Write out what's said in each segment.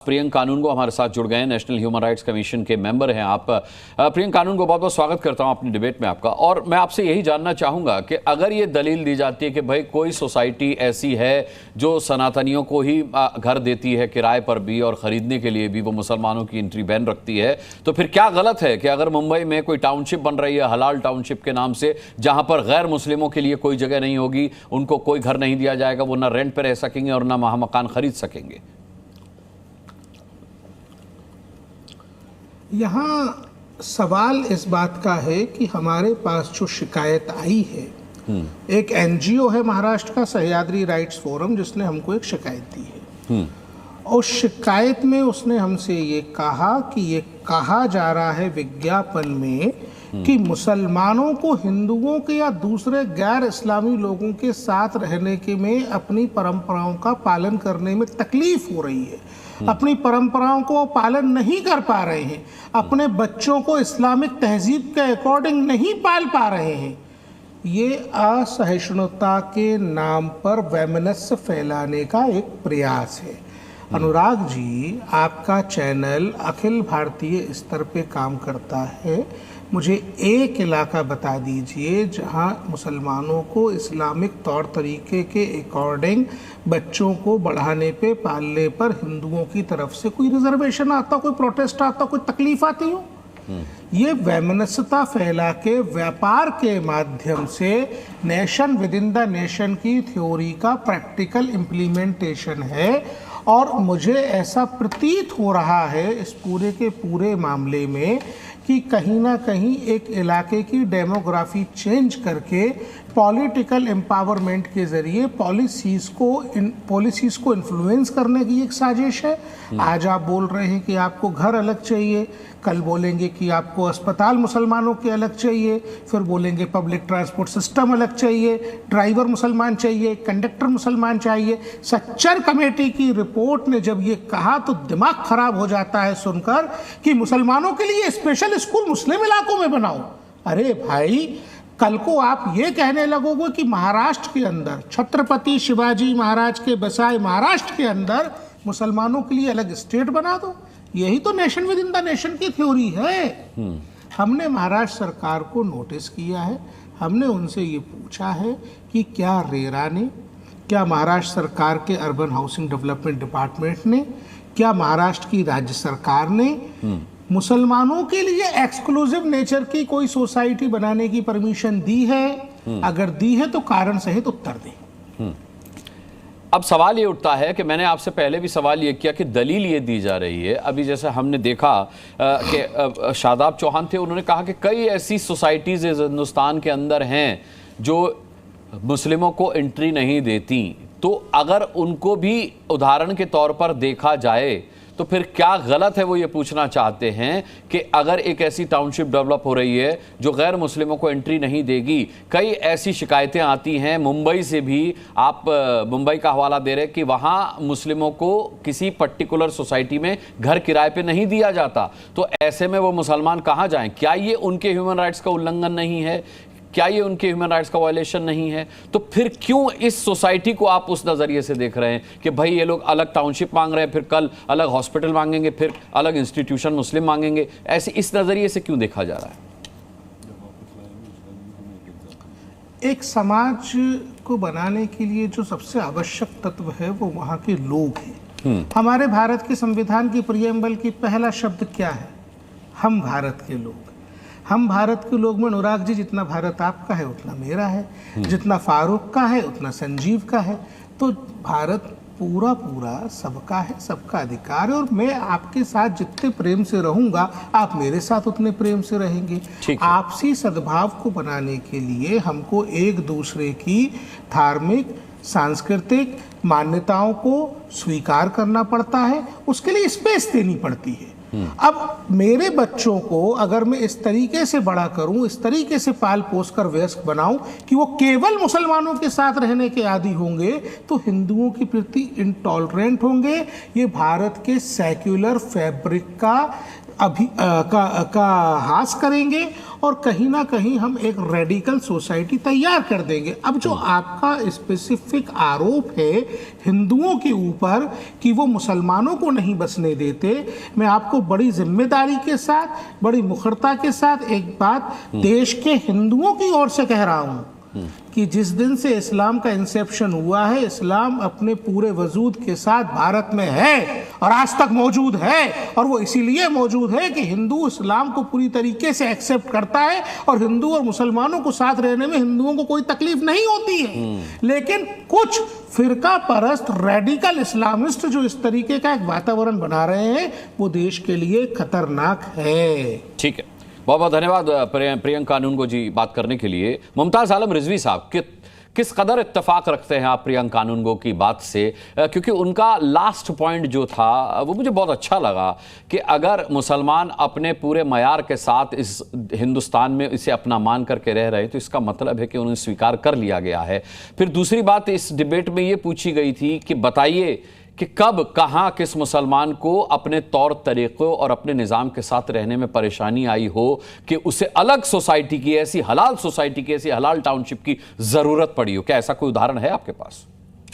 प्रियंक कानून को हमारे साथ जुड़ गए हैं, नेशनल ह्यूमन राइट्स कमीशन के मेंबर हैं आप। प्रियंक कानून को बहुत बहुत स्वागत करता हूं अपनी डिबेट में आपका। और मैं आपसे यही जानना चाहूंगा कि अगर ये दलील दी जाती है कि भाई कोई सोसाइटी ऐसी है जो सनातनियों को ही घर देती है किराए पर भी और खरीदने के लिए भी वो मुसलमानों की एंट्री बैन रखती है, तो फिर क्या गलत है कि अगर मुंबई में कोई टाउनशिप बन रही है हलाल टाउनशिप के नाम से, जहां पर गैर मुस्लिमों के लिए कोई जगह नहीं होगी, उनको कोई घर नहीं दिया जाएगा, वो ना रेंट पर रह सकेंगे और ना मकान खरीद सकेंगे? यहाँ सवाल इस बात का है कि हमारे पास जो शिकायत आई है, एक एनजीओ है महाराष्ट्र का सह्याद्री राइट्स फोरम, जिसने हमको एक शिकायत दी है। और शिकायत में उसने हमसे ये कहा कि ये कहा जा रहा है विज्ञापन में कि मुसलमानों को हिंदुओं के या दूसरे गैर इस्लामी लोगों के साथ रहने के में अपनी परंपराओं का पालन करने में तकलीफ हो रही है, अपनी परंपराओं को पालन नहीं कर पा रहे हैं, अपने बच्चों को इस्लामिक तहजीब के अकॉर्डिंग नहीं पाल पा रहे हैं। ये असहिष्णुता के नाम पर वैमनस्य फैलाने का एक प्रयास है। अनुराग जी, आपका चैनल अखिल भारतीय स्तर पे काम करता है, मुझे एक इलाका बता दीजिए जहां मुसलमानों को इस्लामिक तौर तरीके के अकॉर्डिंग बच्चों को बढ़ाने पे पालने पर हिंदुओं की तरफ से कोई रिजर्वेशन आता, कोई प्रोटेस्ट आता, कोई तकलीफ आती हो? ये वैमनस्यता फैला के व्यापार के माध्यम से nation with in the nation की थ्योरी का प्रैक्टिकल इम्प्लीमेंटेशन है। और मुझे ऐसा प्रतीत हो रहा है इस पूरे के पूरे मामले में कि कहीं ना कहीं एक इलाके की डेमोग्राफी चेंज करके पॉलिटिकल एम्पावरमेंट के जरिए पॉलिसीज को इन्फ्लुएंस करने की एक साजिश है। आज आप बोल रहे हैं कि आपको घर अलग चाहिए, कल बोलेंगे कि आपको अस्पताल मुसलमानों के अलग चाहिए, फिर बोलेंगे पब्लिक ट्रांसपोर्ट सिस्टम अलग चाहिए, ड्राइवर मुसलमान चाहिए, कंडक्टर मुसलमान चाहिए। सच्चर कमेटी की रिपोर्ट ने जब ये कहा तो दिमाग खराब हो जाता है सुनकर कि मुसलमानों के लिए स्पेशल स्कूल मुस्लिम इलाकों में बनाओ। अरे भाई, कल को आप ये कहने लगोगे कि महाराष्ट्र के अंदर छत्रपति शिवाजी महाराज के बसाए महाराष्ट्र के अंदर मुसलमानों के लिए अलग स्टेट बना दो। यही तो nation with in the nation की थ्योरी है। हमने महाराष्ट्र सरकार को नोटिस किया है, हमने उनसे ये पूछा है कि क्या रेरा ने, क्या महाराष्ट्र सरकार के अर्बन हाउसिंग डेवलपमेंट डिपार्टमेंट ने, क्या महाराष्ट्र की राज्य सरकार ने मुसलमानों के लिए एक्सक्लूसिव नेचर की कोई सोसाइटी बनाने की परमिशन दी है? अगर दी है तो कारण सहित उत्तर दें। अब सवाल ये उठता है कि मैंने आपसे पहले भी सवाल ये किया कि दलील ये दी जा रही है, अभी जैसे हमने देखा कि शादाब चौहान थे, उन्होंने कहा कि कई ऐसी सोसाइटीज़ हिंदुस्तान के अंदर हैं जो मुस्लिमों को एंट्री नहीं देती, तो अगर उनको भी उदाहरण के तौर पर देखा जाए तो फिर क्या गलत है? वो ये पूछना चाहते हैं कि अगर एक ऐसी टाउनशिप डेवलप हो रही है जो गैर मुस्लिमों को एंट्री नहीं देगी, कई ऐसी शिकायतें आती हैं मुंबई से भी, आप मुंबई का हवाला दे रहे हैं कि वहाँ मुस्लिमों को किसी पर्टिकुलर सोसाइटी में घर किराए पे नहीं दिया जाता, तो ऐसे में वो मुसलमान कहाँ जाएं? क्या ये उनके ह्यूमन राइट्स का उल्लंघन नहीं है? क्या ये उनके ह्यूमन राइट्स का वायलेशन नहीं है? तो फिर क्यों इस सोसाइटी को आप उस नज़रिए से देख रहे हैं कि भाई ये लोग अलग टाउनशिप मांग रहे हैं, फिर कल अलग हॉस्पिटल मांगेंगे, फिर अलग इंस्टीट्यूशन मुस्लिम मांगेंगे? ऐसे इस नज़रिए से क्यों देखा जा रहा है? एक समाज को बनाने के लिए जो सबसे आवश्यक तत्व है वो वहाँ के लोग हैं। हमारे भारत के संविधान की प्रियम्बल की पहला शब्द क्या है? हम भारत के लोग। हम भारत के लोग में अनुराग जी, जितना भारत आपका है उतना मेरा है, जितना फारूक का है उतना संजीव का है। तो भारत पूरा पूरा सबका है, सबका अधिकार है, और मैं आपके साथ जितने प्रेम से रहूंगा आप मेरे साथ उतने प्रेम से रहेंगे। आपसी सद्भाव को बनाने के लिए हमको एक दूसरे की धार्मिक सांस्कृतिक मान्यताओं को स्वीकार करना पड़ता है, उसके लिए स्पेस देनी पड़ती है। अब मेरे बच्चों को अगर मैं इस तरीके से बड़ा करूं, इस तरीके से पाल पोस कर वयस्क बनाऊं कि वो केवल मुसलमानों के साथ रहने के आदी होंगे, तो हिंदुओं के प्रति इंटॉलरेंट होंगे। ये भारत के सेक्युलर फैब्रिक का का हास करेंगे और कहीं ना कहीं हम एक रेडिकल सोसाइटी तैयार कर देंगे। अब जो आपका स्पेसिफिक आरोप है हिंदुओं के ऊपर कि वो मुसलमानों को नहीं बसने देते, मैं आपको बड़ी जिम्मेदारी के साथ, बड़ी मुखरता के साथ एक बात देश के हिंदुओं की ओर से कह रहा हूँ कि जिस दिन से इस्लाम का इंसेप्शन हुआ है, इस्लाम अपने पूरे वजूद के साथ भारत में है और आज तक मौजूद है, और वो इसीलिए मौजूद है कि हिंदू इस्लाम को पूरी तरीके से एक्सेप्ट करता है और हिंदू और मुसलमानों को साथ रहने में हिंदुओं को कोई तकलीफ नहीं होती है। लेकिन कुछ फिरका परस्त रेडिकल इस्लामिस्ट जो इस तरीके का एक वातावरण बना रहे हैं वो देश के लिए खतरनाक है। ठीक है, बहुत बहुत धन्यवाद प्रियंका कानूनगो जी बात करने के लिए। मुमताज आलम रिजवी साहब, किस कदर इत्तेफाक रखते हैं आप प्रियंका कानूनगो की बात से, क्योंकि उनका लास्ट पॉइंट जो था वो मुझे बहुत अच्छा लगा कि अगर मुसलमान अपने पूरे मयार के साथ इस हिंदुस्तान में इसे अपना मान करके रह रहे तो इसका मतलब है कि उन्हें स्वीकार कर लिया गया है। फिर दूसरी बात इस डिबेट में ये पूछी गई थी कि बताइए कि कब कहां किस मुसलमान को अपने तौर तरीक़ों और अपने निज़ाम के साथ रहने में परेशानी आई हो कि उसे अलग सोसाइटी की, ऐसी हलाल सोसाइटी की, ऐसी हलाल टाउनशिप की ज़रूरत पड़ी हो। क्या ऐसा कोई उदाहरण है आपके पास?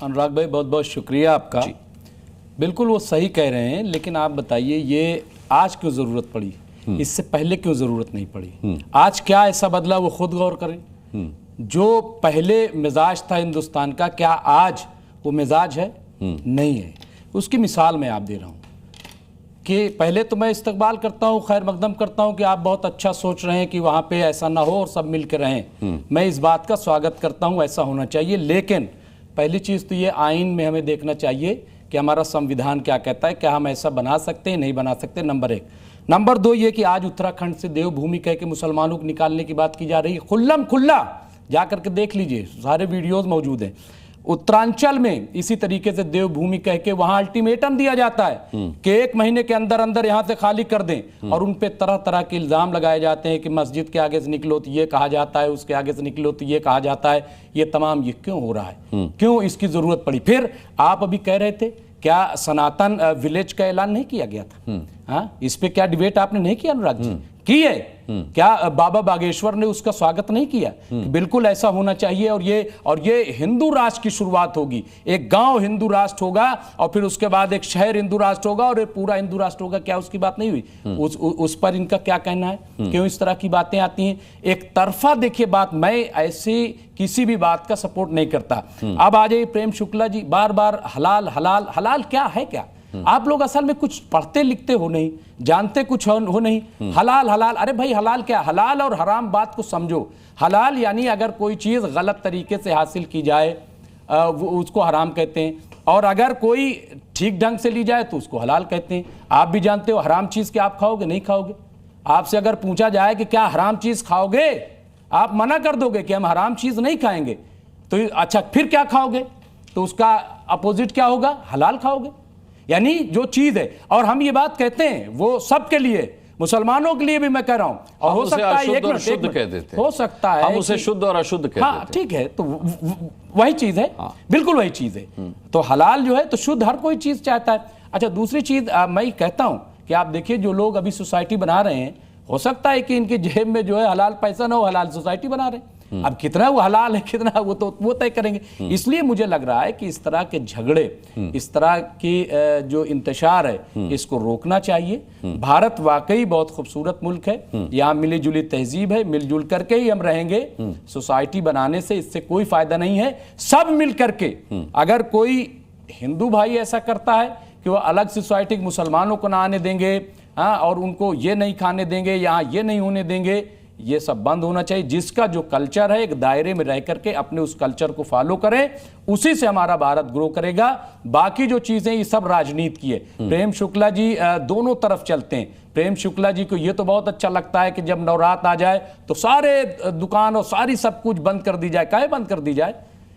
अनुराग भाई बहुत बहुत शुक्रिया आपका। बिल्कुल वो सही कह रहे हैं, लेकिन आप बताइए ये आज क्यों ज़रूरत पड़ी, इससे पहले क्यों ज़रूरत नहीं पड़ी? आज क्या ऐसा बदला वो खुद गौर करें। जो पहले मिजाज था हिंदुस्तान का, क्या आज वो मिजाज है? नहीं है। उसकी मिसाल मैं आप दे रहा हूँ कि पहले तो मैं इस्तकबाल करता हूँ, खैर मकदम करता हूँ कि आप बहुत अच्छा सोच रहे हैं कि वहाँ पे ऐसा ना हो और सब मिल के रहें। मैं इस बात का स्वागत करता हूँ, ऐसा होना चाहिए। लेकिन पहली चीज़ तो ये आइन में हमें देखना चाहिए कि हमारा संविधान क्या कहता है, क्या हम ऐसा बना सकते हैं, नहीं बना सकते, नंबर 1। नंबर 2 ये कि आज उत्तराखंड से देवभूमि कह के मुसलमानों को निकालने की बात की जा रही है। खुल्लम खुल्ला जा करके देख लीजिए, सारे वीडियोज़ मौजूद हैं। उत्तरांचल में इसी तरीके से देवभूमि कह के वहां अल्टीमेटम दिया जाता है कि 1 महीने के अंदर अंदर यहां से खाली कर दें, और उन पे तरह तरह के इल्जाम लगाए जाते हैं कि मस्जिद के आगे से निकलो तो ये कहा जाता है, उसके आगे से निकलो तो ये कहा जाता है। ये तमाम ये क्यों हो रहा है, क्यों इसकी जरूरत पड़ी? फिर आप अभी कह रहे थे क्या सनातन विलेज का ऐलान नहीं किया गया था? हाँ, इस पे क्या डिबेट आपने नहीं किया अनुराग जी? की है क्या बाबा बागेश्वर ने उसका स्वागत नहीं किया? बिल्कुल ऐसा होना चाहिए। और ये हिंदू राष्ट्र की शुरुआत होगी। एक गांव हिंदू राष्ट्र होगा और फिर उसके बाद एक शहर हिंदू राष्ट्र होगा और एक पूरा हिंदू राष्ट्र होगा। क्या उसकी बात नहीं हुई? उस पर इनका क्या कहना है? क्यों इस तरह की बातें आती हैं? एक तरफा देखिए बात, मैं ऐसी किसी भी बात का सपोर्ट नहीं करता। अब आ जाइए प्रेम शुक्ला जी, बार बार हलाल हलाल हलाल, क्या है? क्या आप लोग असल में कुछ पढ़ते लिखते हो नहीं, जानते कुछ हो नहीं। हलाल हलाल, अरे भाई हलाल क्या? हलाल और हराम बात को समझो। हलाल यानी अगर कोई चीज गलत तरीके से हासिल की जाए वो उसको हराम कहते हैं, और अगर कोई ठीक ढंग से ली जाए तो उसको हलाल कहते हैं। आप भी जानते हो हराम चीज क्या आप खाओगे? नहीं खाओगे। आपसे अगर पूछा जाए कि क्या हराम चीज खाओगे, आप मना कर दोगे कि हम हराम चीज नहीं खाएंगे। तो अच्छा फिर क्या खाओगे? तो उसका अपोजिट क्या होगा? हलाल खाओगे। यानी जो चीज है, और हम ये बात कहते हैं वो सबके लिए, मुसलमानों के लिए भी मैं कह रहा हूं। और हो सकता है एक मिनट कह देते, हो सकता है हम उसे शुद्ध और अशुद्ध कहते हैं। हाँ ठीक है, तो वही चीज है। बिल्कुल वही चीज है। तो हलाल जो है तो शुद्ध हर कोई चीज चाहता है। अच्छा दूसरी चीज मैं कहता हूं कि आप देखिए जो लोग अभी सोसाइटी बना रहे हैं, हो सकता है कि इनके जेब में जो है हलाल पैसा ना हो, हलाल सोसाइटी बना रहे हैं। अब कितना वो हलाल है कितना वो तय करेंगे। इसलिए मुझे लग रहा है कि इस तरह के झगड़े, इस तरह की जो इंतशार है, इसको रोकना चाहिए। भारत वाकई बहुत खूबसूरत मुल्क है, यहाँ मिली जुली तहजीब है, मिलजुल करके ही हम रहेंगे। सोसाइटी बनाने से इससे कोई फायदा नहीं है। सब मिल करके, अगर कोई हिंदू भाई ऐसा करता है कि वो अलग सोसाइटी मुसलमानों को ना आने देंगे, हाँ, और उनको ये नहीं खाने देंगे, यहाँ ये नहीं होने देंगे, ये सब बंद होना चाहिए। जिसका जो कल्चर है एक दायरे में रह करके अपने उस कल्चर को फॉलो करें, उसी से हमारा भारत ग्रो करेगा। बाकी जो चीजें ये सब राजनीति की है। प्रेम शुक्ला जी दोनों तरफ चलते हैं। प्रेम शुक्ला जी को ये तो बहुत अच्छा लगता है कि जब नवरात्र आ जाए तो सारे दुकान और सारी सब कुछ बंद कर दी जाए। काहे बंद कर दी जाए?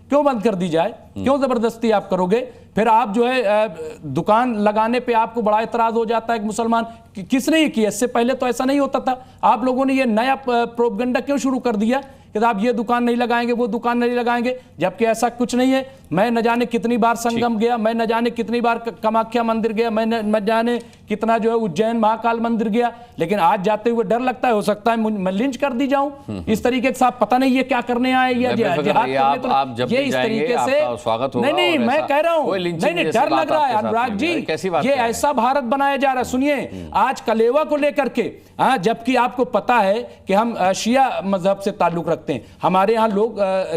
क्यों बंद कर दी जाए? क्यों जबरदस्ती आप करोगे? फिर आप जो है दुकान लगाने पे आपको बड़ा इतराज हो जाता है कि मुसलमान, किसने ये किया? इससे पहले तो ऐसा नहीं होता था। आप लोगों ने ये नया प्रोपगेंडा क्यों शुरू कर दिया कि आप ये दुकान नहीं लगाएंगे, वो दुकान नहीं लगाएंगे, जबकि ऐसा कुछ नहीं है। मैं न जाने कितनी बार संगम गया, मैं न जाने कितनी बार कामाख्या मंदिर गया, मैं न जाने कितना जो है उज्जैन महाकाल मंदिर गया, लेकिन आज जाते हुए डर लगता है, हो सकता है मैं लिंच कर दी जाऊं इस तरीके से। आप पता नहीं ये क्या करने आए या जिहाद करने, तो आप जब ये भी इस जाएंगे, तरीके से आपका स्वागत होगा। नहीं और मैं ऐसा कह रहा हूं, कोई लिंचिंग नहीं जैसी डर बात लग रहा है आपके साथ अनुराग नहीं है। जी, कैसी बात ये कर रहे हैं? ऐसा भारत बनाया जा रहा है। सुनिए, आज कलेवा को लेकर के, हाँ, जबकि आपको पता है कि हम शिया मजहब से ताल्लुक रखते हैं, हमारे यहाँ लोग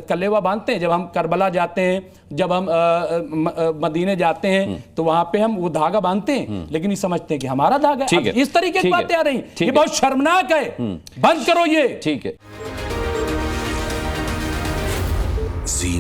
कलेवा बांधते हैं। जब हम करबला जाते हैं, जब हम मदीने जाते हैं, तो वहां पे हम वो धागा बांधते हैं, लेकिन ये समझते हैं कि हमारा धागा है। इस तरीके की बातें आ रही, ये बहुत शर्मनाक है, बंद करो ये। ठीक है। जी